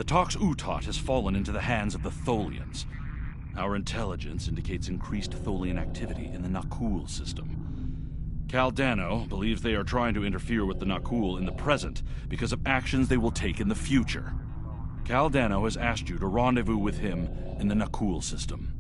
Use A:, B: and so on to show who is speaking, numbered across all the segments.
A: The Tox Utot has fallen into the hands of the Tholians. Our intelligence indicates increased Tholian activity in the Nakul system. Caldano believes they are trying to interfere with the Nakul in the present because of actions they will take in the future. Caldano has asked you to rendezvous with him in the Nakul system.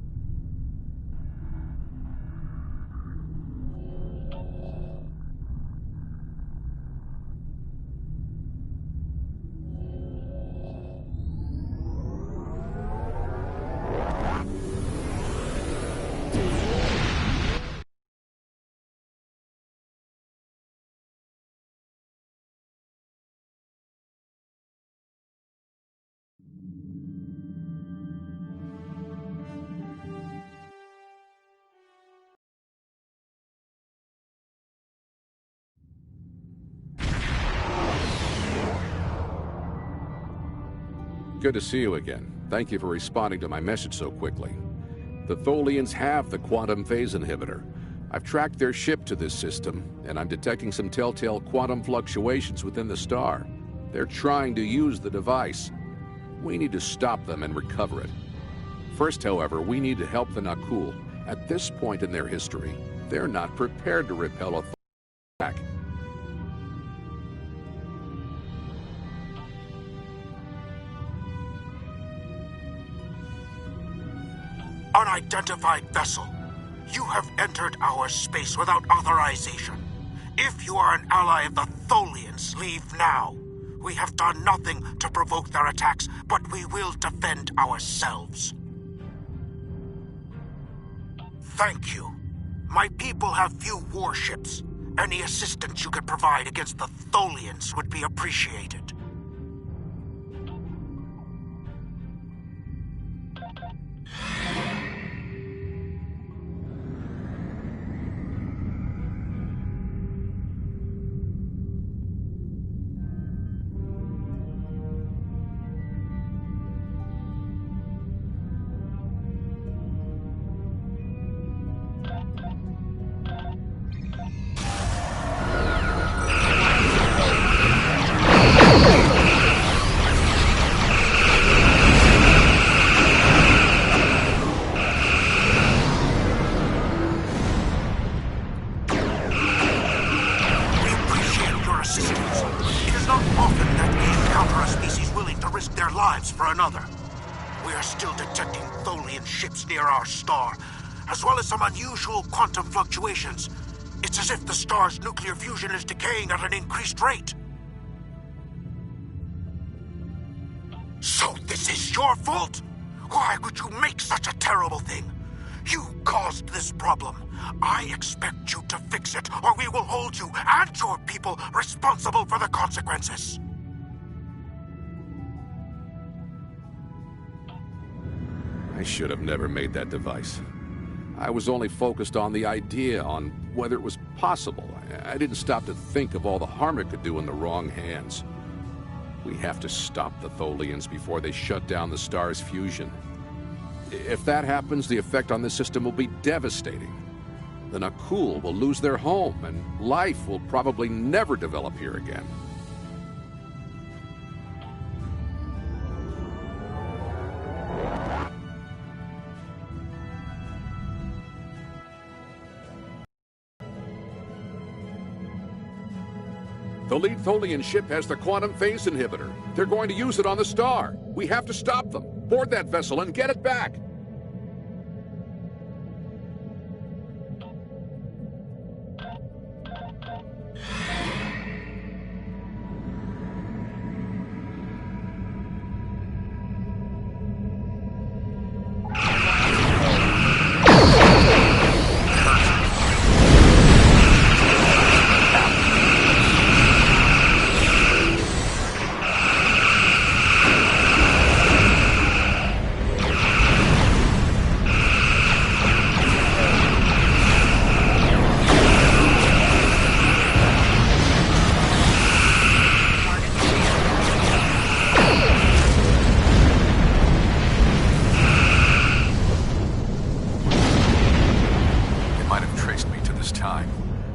B: Good to see you again. Thank you for responding to my message so quickly. The Tholians have the quantum phase inhibitor. I've tracked their ship to this system, and I'm detecting some telltale quantum fluctuations within the star. They're trying to use the device. We need to stop them and recover it. First, however, we need to help the Nakul. At this point in their history, they're not prepared to repel a attack.
C: Unidentified vessel. You have entered our space without authorization. If you are an ally of the Tholians, leave now. We have done nothing to provoke their attacks, but we will defend ourselves. Thank you. My people have few warships. Any assistance you could provide against the Tholians would be appreciated. Near our star, as well as some unusual quantum fluctuations. It's as if the star's nuclear fusion is decaying at an increased rate. So this is your fault? Why would you make such a terrible thing? You caused this problem. I expect you to fix it, or we will hold you and your people responsible for the consequences.
B: I should have never made that device. I was only focused on the idea, on whether it was possible. I didn't stop to think of all the harm it could do in the wrong hands. We have to stop the Tholians before they shut down the star's fusion. If that happens, the effect on this system will be devastating. The Nakul will lose their home, and life will probably never develop here again. The lead Tholian ship has the quantum phase inhibitor. They're going to use it on the star. We have to stop them. Board that vessel and get it back.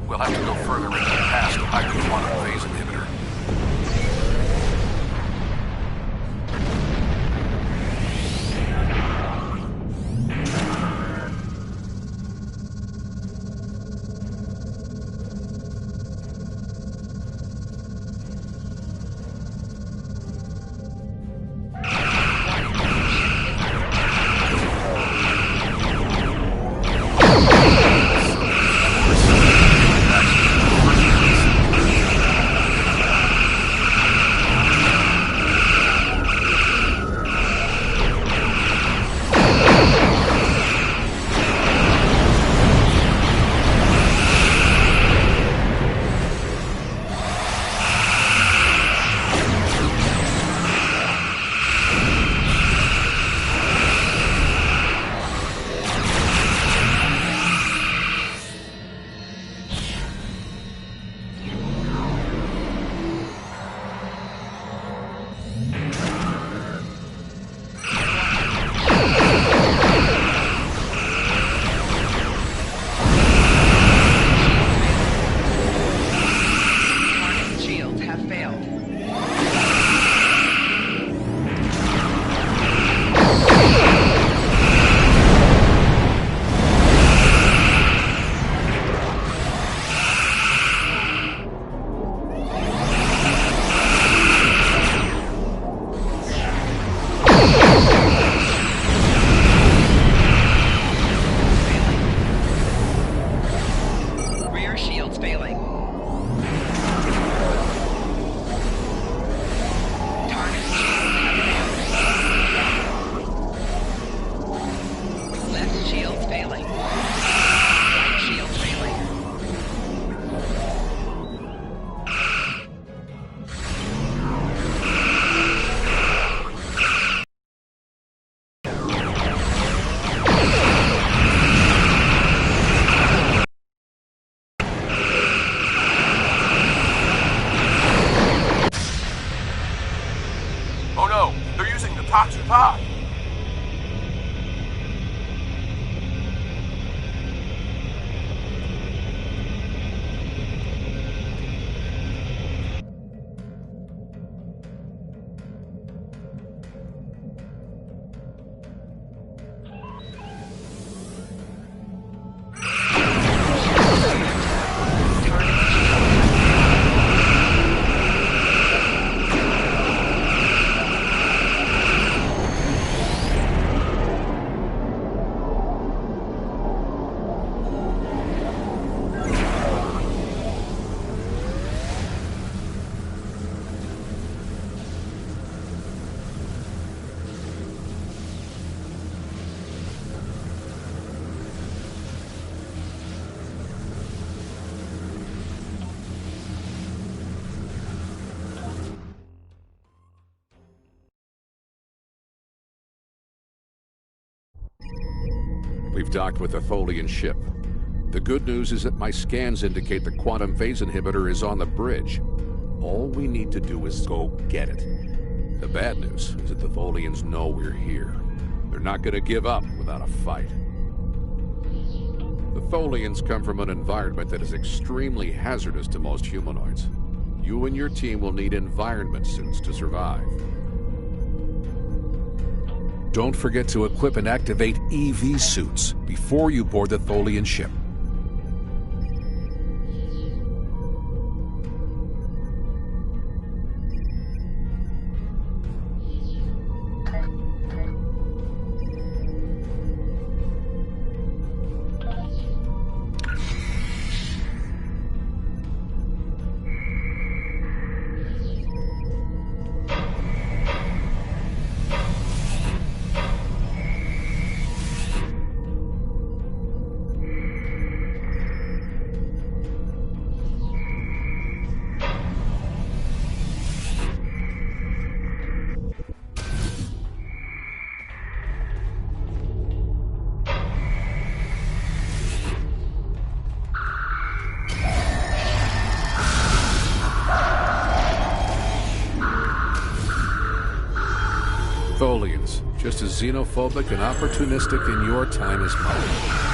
D: We'll have to go further into the past to hide the quantum phase inhibitor.
E: shields failing. Target shields. Left shields failing. Right shields failing.
D: Oh no, they're using the toxin pod.
B: We've docked with the Tholian ship. The good news is that my scans indicate the quantum phase inhibitor is on the bridge. All we need to do is go get it. The bad news is that the Tholians know we're here. They're not going to give up without a fight. The Tholians come from an environment that is extremely hazardous to most humanoids. You and your team will need environment suits to survive. Don't forget to equip and activate EV suits before you board the Tholian ship. Tholians, just as xenophobic and opportunistic in your time as mine.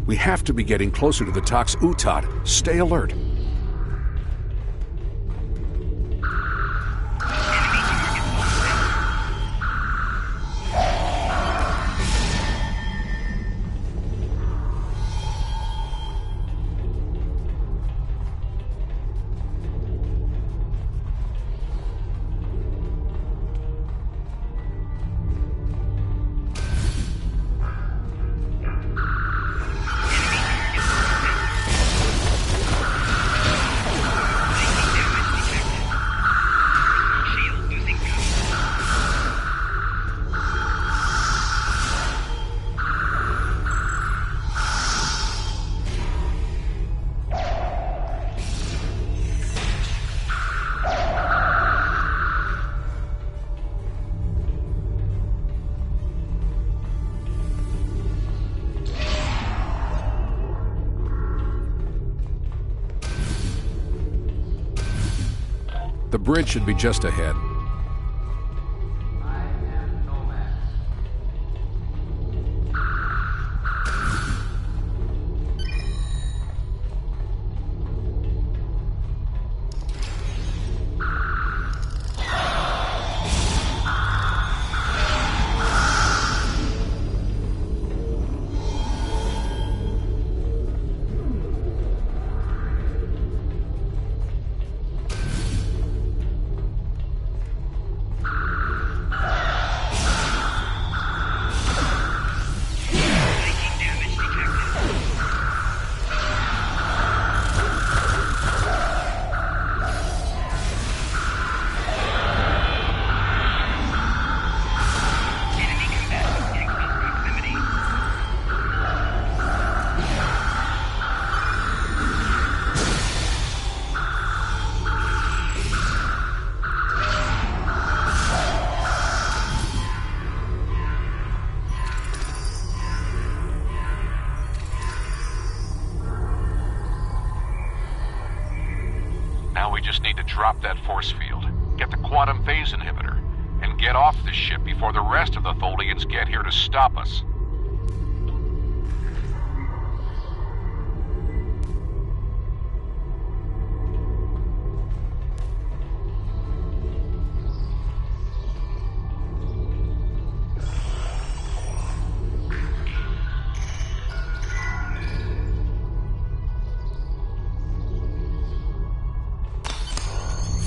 B: We have to be getting closer to the Tox Utad. Stay alert. The bridge should be just ahead. Now we just need to drop that force field, get the quantum phase inhibitor, and get off this ship before the rest of the Tholians get here to stop us.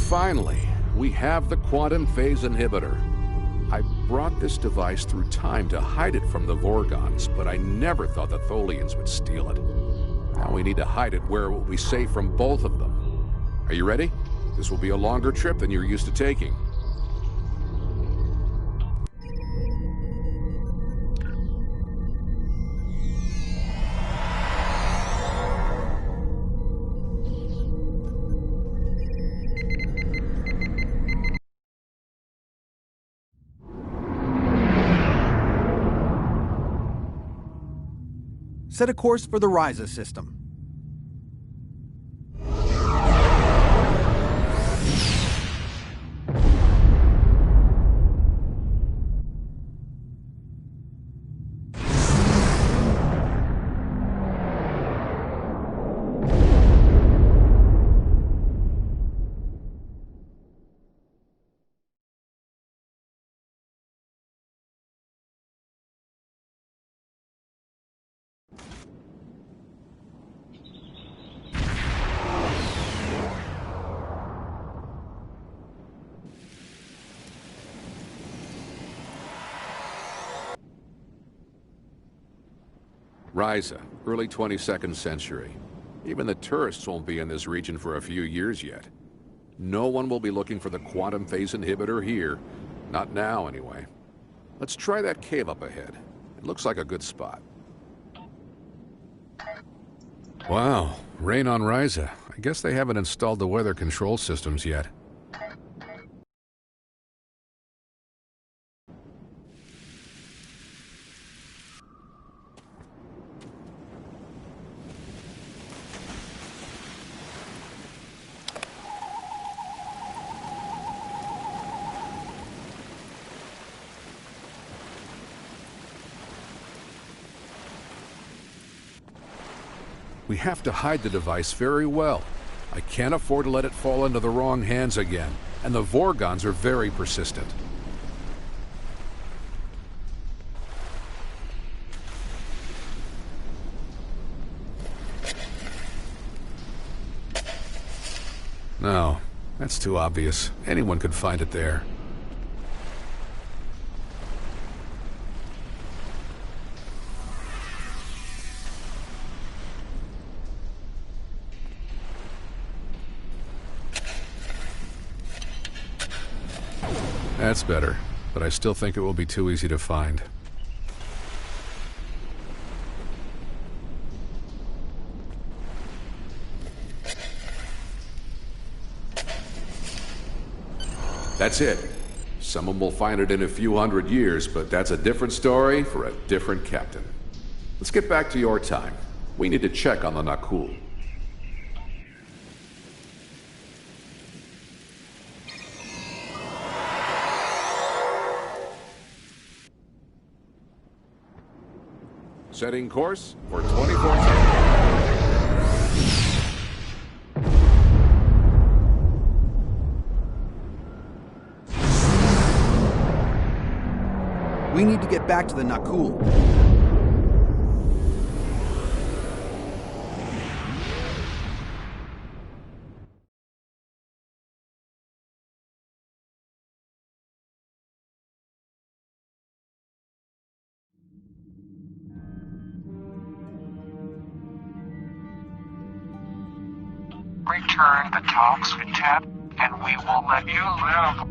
B: Finally, we have the quantum phase inhibitor. I brought this device through time to hide it from the Vorgons, but I never thought the Tholians would steal it. Now we need to hide it where it will be safe from both of them. Are you ready? This will be a longer trip than you're used to taking.
F: Set a course for the Ryza system.
B: Ryza, early 22nd century. Even the tourists won't be in this region for a few years yet. No one will be looking for the quantum phase inhibitor here. Not now, anyway. Let's try that cave up ahead. It looks like a good spot. Wow, rain on Ryza. I guess they haven't installed the weather control systems yet. We have to hide the device very well. I can't afford to let it fall into the wrong hands again, and the Vorgons are very persistent. No, that's too obvious. Anyone could find it there. That's better, but I still think it will be too easy to find. That's it. Someone will find it in a few hundred years, but that's a different story for a different captain. Let's get back to your time. We need to check on the Nakul. Setting course for 24/7.
F: We need to get back to the Nakul.
G: Return the talks with Ted, and we will let you live.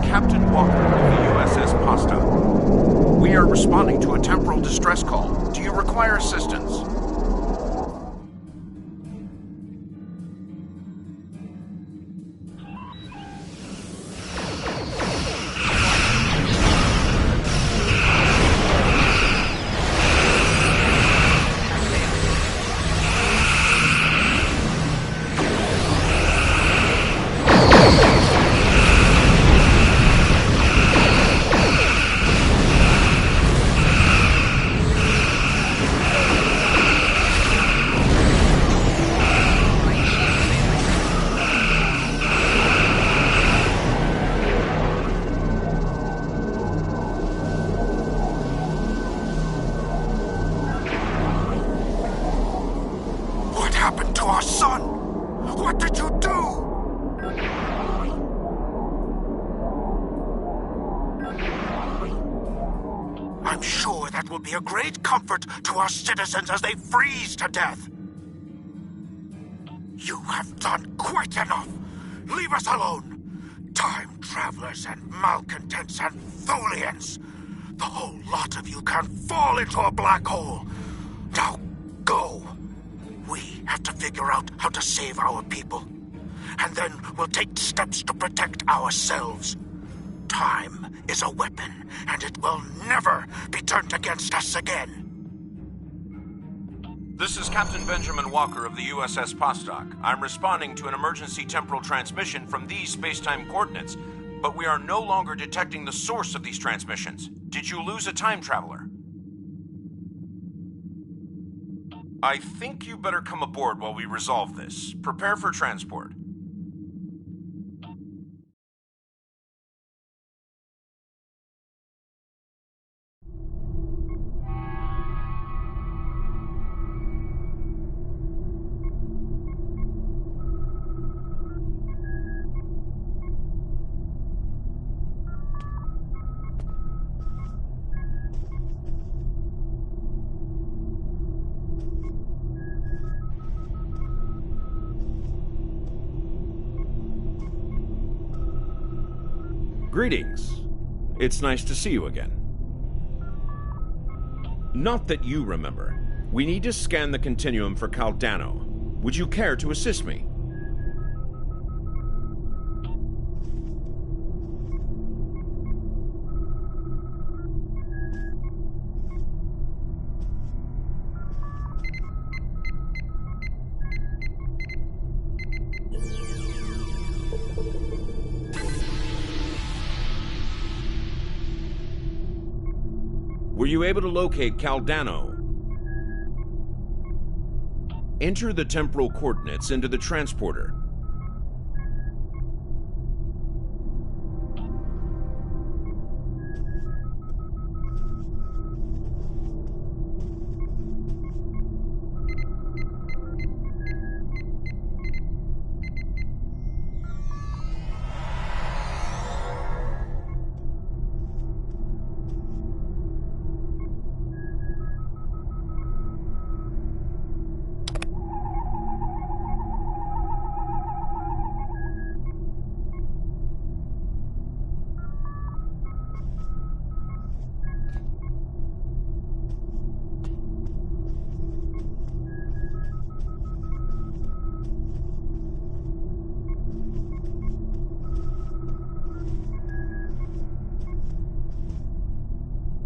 C: Captain Walker of the USS Pasta. We are responding to a temporal distress call. Do you require assistance? Happened to our son? What did you do? I'm sure that will be a great comfort to our citizens as they freeze to death. You have done quite enough. Leave us alone. Time travelers and malcontents and Tholians. The whole lot of you can fall into a black hole. Now go. We have to figure out how to save our people. And then we'll take steps to protect ourselves. Time is a weapon, and it will never be turned against us again.
D: This is Captain Benjamin Walker of the USS Postok. I'm responding to an emergency temporal transmission from these space-time coordinates, but we are no longer detecting the source of these transmissions. Did you lose a time traveler? I think you better come aboard while we resolve this. Prepare for transport.
H: Greetings. It's nice to see you again. Not that you remember. We need to scan the continuum for Caldano. Would you care to assist me? Were you able to locate Caldano? Enter the temporal coordinates into the transporter.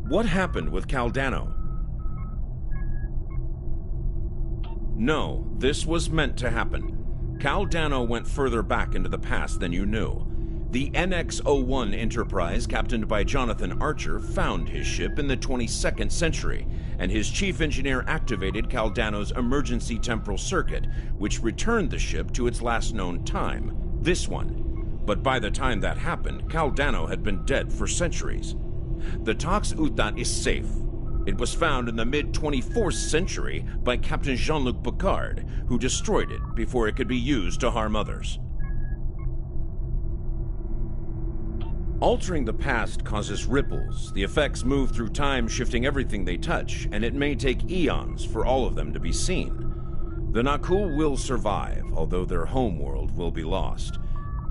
H: What happened with Caldano? No, this was meant to happen. Caldano went further back into the past than you knew. The NX-01 Enterprise, captained by Jonathan Archer, found his ship in the 22nd century, and his chief engineer activated Caldano's emergency temporal circuit, which returned the ship to its last known time, this one. But by the time that happened, Caldano had been dead for centuries. The TOS Utat is safe. It was found in the mid-24th century by Captain Jean-Luc Picard, who destroyed it before it could be used to harm others. Altering the past causes ripples. The effects move through time, shifting everything they touch, and it may take eons for all of them to be seen. The Nakul will survive, although their homeworld will be lost.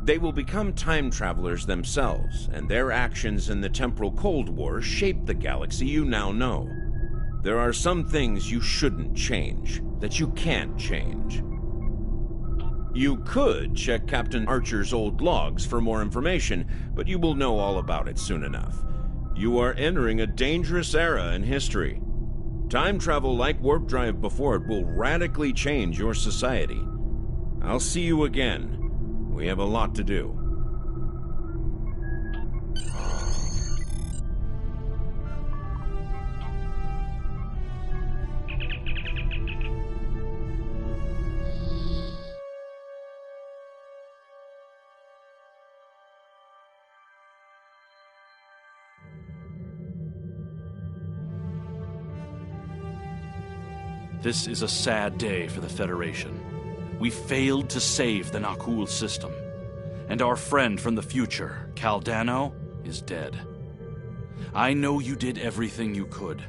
H: They will become time travelers themselves, and their actions in the temporal Cold War shaped the galaxy you now know. There are some things you shouldn't change, that you can't change. You could check Captain Archer's old logs for more information, but you will know all about it soon enough. You are entering a dangerous era in history. Time travel like warp drive before it will radically change your society. I'll see you again. We have a lot to do.
A: This is a sad day for the Federation. We failed to save the Nakul system, and our friend from the future, Caldano, is dead. I know you did everything you could.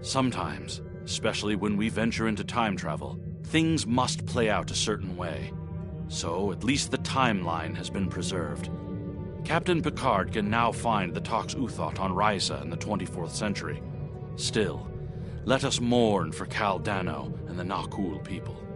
A: Sometimes, especially when we venture into time travel, things must play out a certain way. So at least the timeline has been preserved. Captain Picard can now find the Tox Uthot on Risa in the 24th century. Still, let us mourn for Caldano and the Nakul people.